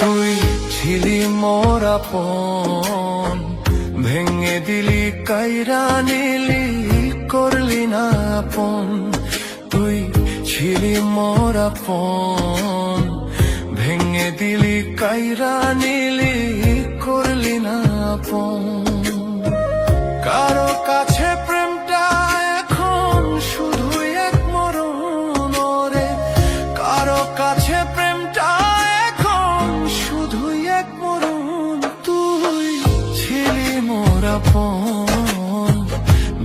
তুই ছিলি মোর আপন, ভেঙে দিলি কাইরা নিলি, করলি না আপন। তুই ছিলি মোর আপন, ভেঙে দিলি কাইরা নিলি, করলি না আপন। কারো কাছে প্রেমটা এখন শুধুই এক মরণ রে, কারো কাছে প্রেমটা এখন শুধুই এক মরণ। তুই ছিলি মোর আপন,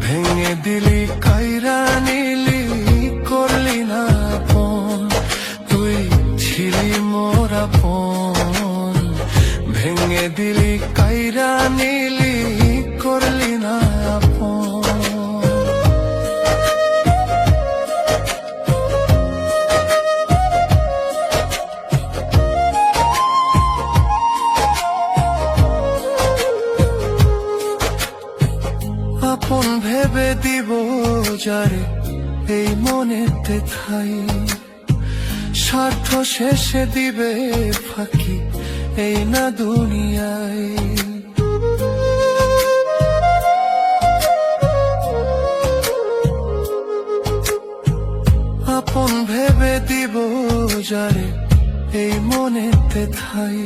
ভেঙে দিলি কাইরা নিলি, করলি না আপন। তুই ছিলি মোর আপন, ভেঙে দিলি কাইরা নিলি, করলি না আপন। আপন ভেবে দিব যারে এই মনেতে ঠাই, স্বার্থ শেষে দিবে ফাঁকি এই না দুনিয়ায়। আপন ভেবে দিব যারে এই মনেতে ঠাই,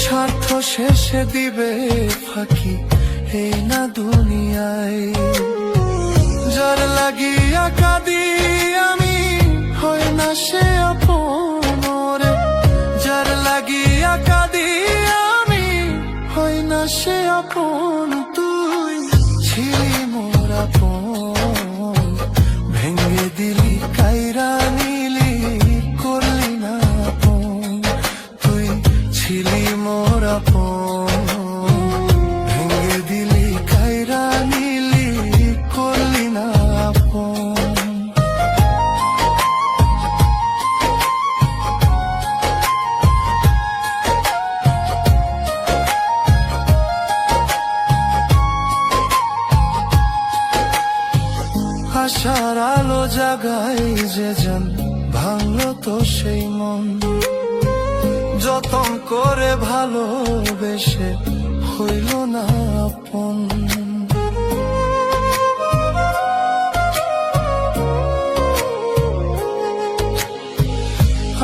স্বার্থ শেষে দিবে ফাঁকি এই না দুনিয়ায়। যার লাগিয়া কাঁদি আমি হয় না সে আপন রে, যার লাগিয়া কাঁদি আমি হয় না সে আপন। তুই ছিলি মোর আপন, ভেঙে দিলি কাইরা নিলি, করলি না আপন। তুই ছিলি মোর আপন, ভেঙে দিলি কাইরা নিলি, করলি না আপন। আশার আলো জাগাই যে জান, ভাঙলো তো সেই মন। যতন করে ভালোবেসে হইল না আপন।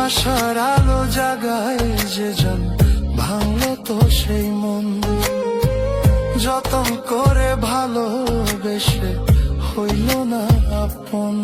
আশার আলো জাগাই যে জান, ভাঙলো তো সেই মন। যতন করে ভালোবেসে হইল না আপন।